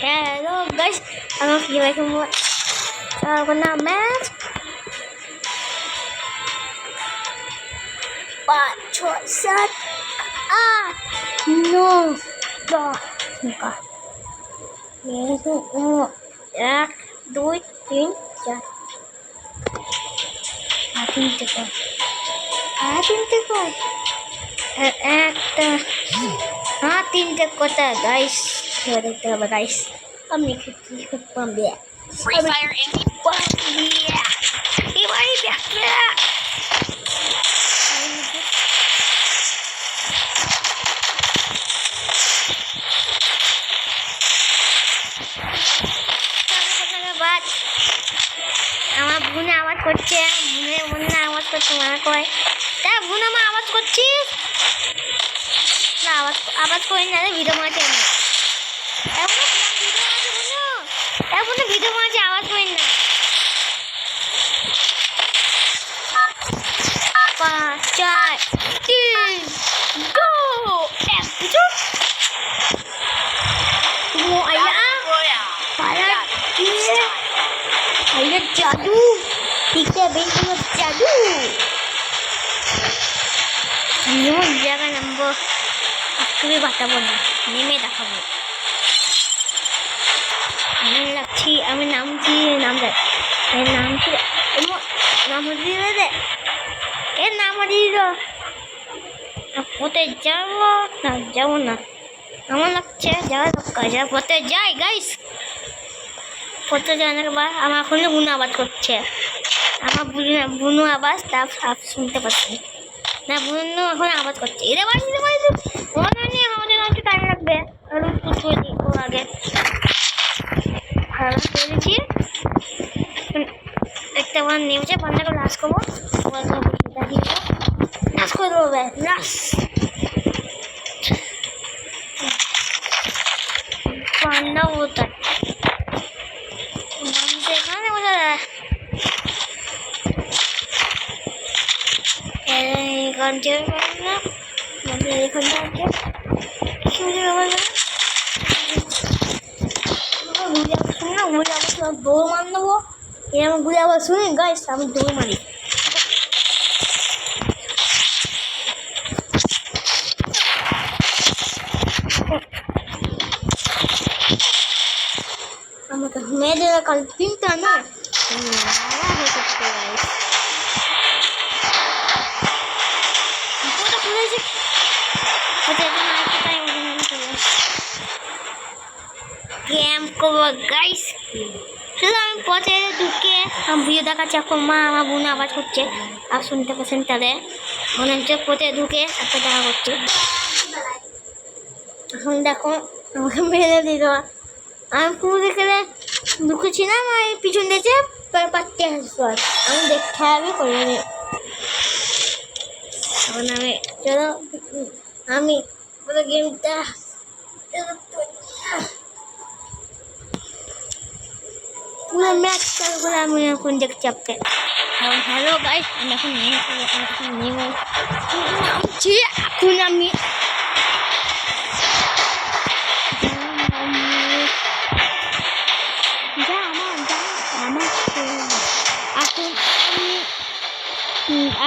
Hello guys, I'm gonna semua. Saya kena match. 5, 6, 7, 8, 9, 10. Ini 1, 2, 3, 4. তিনটে কয় একটা তিনটে কথা গাইস দেখতে হবে গাইস আপনি কি পাবে ফ্রি ফায়ার এবারে দেখবে আমার বোনে আওয়াজ করছে বোনে আওয়াজ করছে মনে কয় তা বোন আমার আওয়াজ করছিস না আওয়াজ করি না ভিডিও মাঝে এখন ভিডিও মাঝে আওয়াজ করি না 5, 4, 3, go Ayah jadu, 3 bintang jadu. Ini mau jangan nambah. Aku भी बताबो ना, नेमे দেখাবো। আমার লাগছি আমি নাম দে। এর নাম কি? নাম দিয়ে দে। এর নাম দিও। কোথায় যাবো? না যাবো না। আমার লাগছে যাওয়া দরকার যা পথে যাই গাইস। পথে যাওয়ার পর আমার ফোনে বুনু আওয়াজ করছে আমার বুনু আওয়াজ তা শুনতে পাচ্ছি না বুনু এখন আওয়াজ করছে এরে বাড়ি ওখানে নিয়ে আমাদের একটু টাইম লাগবে আর একটু চলি ও আগে ভালো করেছি একটা বার নেমে পান্না করে লাশ করবো লাশ করে দেবো লাশ পান্না ওটা দৌড় মার নেবো এরকম ঘুরে আবার শুনি গাইস আমি দৌড় মারি আমাকে মেয়েদের কাল 3টা না গাইস শুধু আমি পথে ঢুকে ভিডিও দেখাচ্ছি এখন মা আমার বোন আওয়াজ করছে আর শুনতে পাচ্ছেন তাদের মনে হচ্ছে পথে ঢুকে একটা দেখা করছে এখন দেখো আমাকে মেরে দিল আমি পুরো দেখে ঢুকেছিলাম আর পিছন দিয়েছে পাত্তে হাসবো আমি দেখতে হবে করে এখন আমি চলো আমি পুরো গেমটা পুরো ম্যাচ চালু করে আমি এখন দেখছি আপনি হ্যালো গাইস আমি এখন নামছি এখন আমি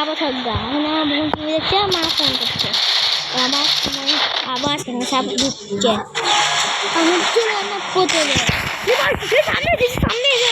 আবার থাকবে এখন আমার বোন ফোন দিচ্ছে মা ফোন করছে আমার আবার সব ঢুকছে আমি কোথায় সামনে এসে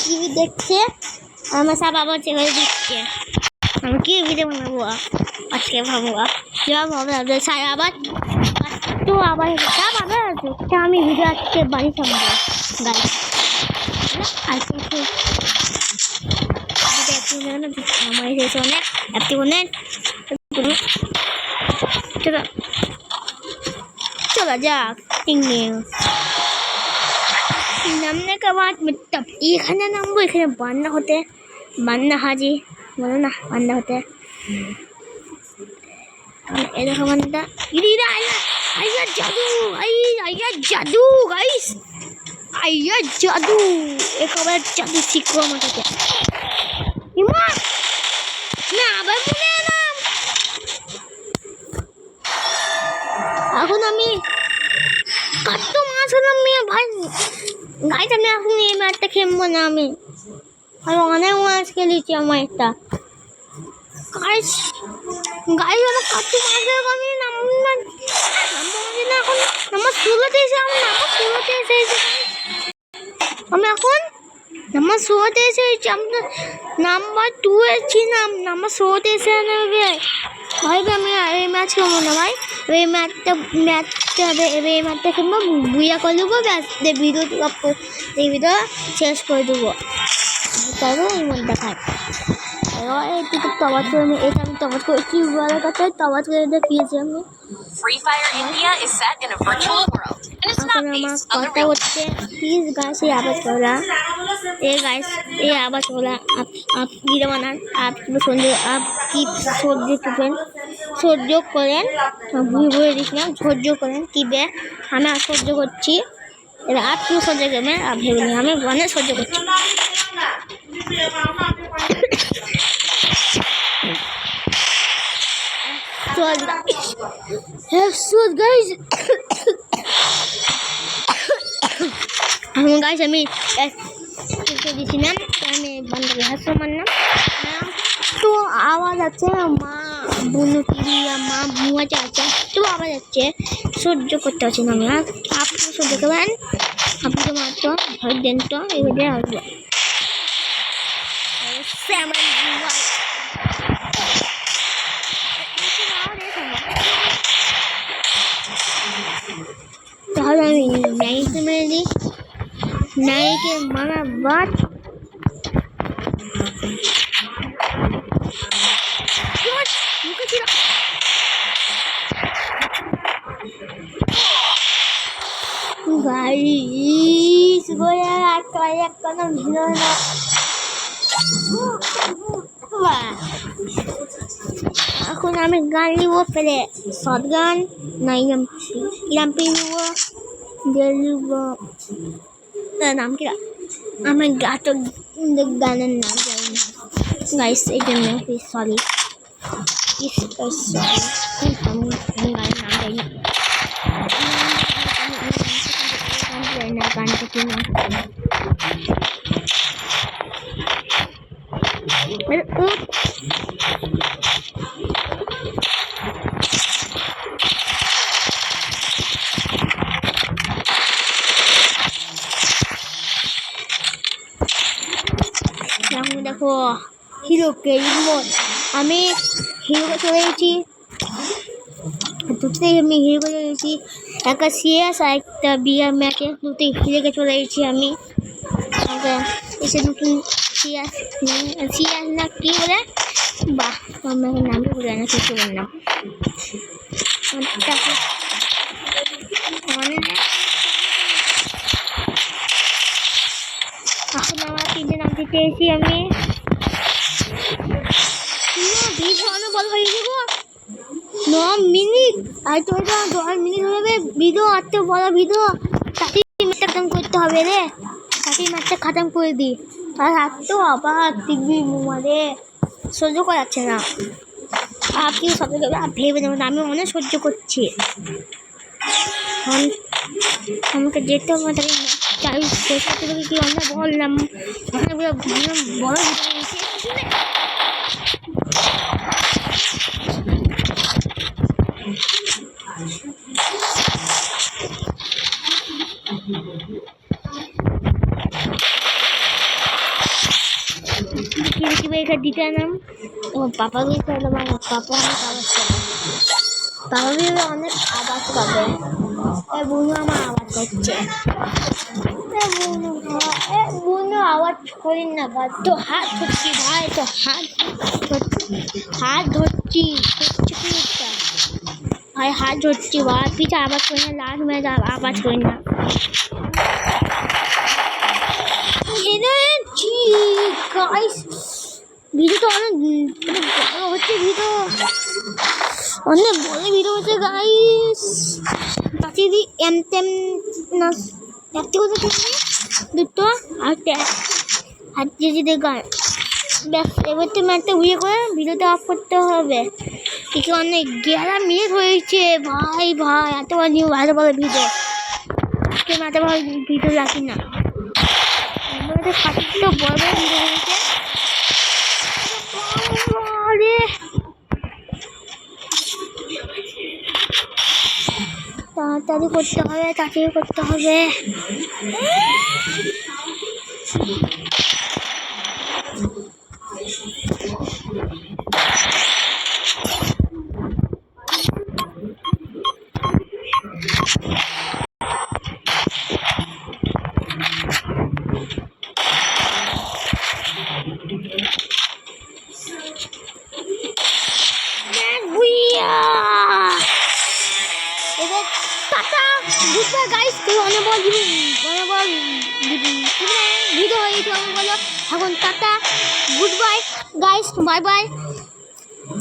টিভি দেখছে আমার সব আবার চেয়ে দিচ্ছে আমি কি ভিডিও বানাবো আজকে ভাববো সব হবে আবার তো আবার সব আবার আমি ভিডিও আজকে বাড়ি থাকবো গাড়ি আজকে আমার এসেছে অনেক অ্যাপটি অনেক চলো चलो যাক নামনে के बाद मतलब এখানে নামবো এখানে বান্না হতে বান্না হাজি বলো না বান্না হতে এই দেখো বান্না ইরা আইয়া জাদু আইয়া জাদু গাইস আইয়া জাদু একবার জাদু শিখো আমাকে ইমা না আবার মনে এলাম এখন আমি কত মাছ হলাম মেয়ে ভাই গাইস আমি এখন এই ম্যাচটা খেলবো না আমি অনেক মাছ খেলেছি আমার একটা গাইস গাইস আমার কত মাছ হলো আমি নামবো না এখন আমার শুরুতে এসে আমি এখন আমার শুরুতে এসেছি আমরা নাম্বার 2 এসেছি নাম্বার শুরুতে এসে নেবে ভাই আমি এই ম্যাচ খেলবো না ভাই এই ম্যাচটা এই ম্যাচটা খেলবো বুইয়া করে দেবো ব্যাস ভিডিও শেষ করে দেবো তারপর এই মন দেখায় এইটুকু তবাজ করে আমি এটা আমি তবাজ করেছি বলার কথা তবাজ করে দেখিয়েছি আমি Free Fire India is set in a virtual world and it's not based on the real world. Please guys ये आवाज बोला ये गाइस ये आवाज बोला आप वीडियो बना आप কি সহ্য করেন ভুল দিছিলাম সহ্য করেন কি বে আমি সহ্য করছি এরা आप क्यों সহ্য করবেন आप ভেবে নিন আমি অনেক সহ্য করছি So guys guys আমি দিয়েছিলাম আমি বন্ধ করে হাসতে মারলাম তো আওয়াজ আছে মা বুনু টিভি মা বুয়া চাচা তো আওয়াজ আছে সহ্য করতে পারছি না আমি আপনি সহ্য করবেন আপনি তো মাত্র ভয় দেন তো এবারে আসবো তাহলে আমি নাইকে মেরে দিই নাইকে মারা বাদ গাইস গোয়া একটা না ভিড় না এখন আমি গান নিব পেলে শর্ট গান না ইরাম্পি নিব নিব নাম কি আমি গানের নাম জানি না গাইস এই জন্য সরি আমি গানের নাম জানি না গানটা কি নাম দেখো হিরোকে আমি হিরোকে চলে গেছি দুটোতেই আমি হিরোকে চলে গেছি একটা সিএস আর একটা বিআর ম্যাচে দুটোই হিরোকে চলে গেছি আমি এসে নতুন সিএস না কি বলে বাহ আমার নামই বলে না কিছু বললাম এখন আমার তিনটে নাম দিতে এসেছি আমি বল হয়ে যাবো 9 মিনিট আর তোমরা 10 মিনিট হয়ে যাবে ভিডিও আটটা বড় ভিডিও তাকে ম্যাচটা খতম করতে হবে রে তাকে ম্যাচটা খতম করে দিই আর তো আবার টিভি মোবাইলে সহ্য করা যাচ্ছে না আপনি সব ভেবে দেবেন আমি অনেক সহ্য করছি আমাকে যেতে হবে তাকে চাই শেষ করতে হবে কি আমরা বললাম ওখানে বড় পয়সা দিতে নাম ও পাপা দিয়ে তাহলে পাপা অনেক আওয়াজ পাবে, পাপা দিয়ে অনেক আওয়াজ পাবে। বুনু আমার আওয়াজ করছে, বুনু আওয়াজ করি না ভাই, তো হাত ধরছি ভাই, তো হাত ধরছি ভাই, হাত ধরছি ভাই, পিঠে আওয়াজ করি না, লাল মেয়ে আওয়াজ করি না। গাইস ভিডিওটা অনেক বড় হচ্ছে, অনেক বড় ভিডিও হচ্ছে গাইস। যদি এম টেম না একটি কথা কিনে দুটো আর যদি দেখায় ব্যাস, এবার তো ম্যাচটা উইয়ে করে ভিডিওটা অফ করতে হবে। ঠিক অনেক 11 মিনিট হয়েছে ভাই, এত ভালো ভালো ভিডিও মাথা ভালো ভিডিও রাখি না, তো বড় বড় ভিডিও হয়েছে। তাড়াতাড়ি করতে হবে। এবার টাটা গুড বাই গাইস, অনেক বড় ভিডিও হয়েছে অনেক বলো, এখন tata good bye guys, bye bye.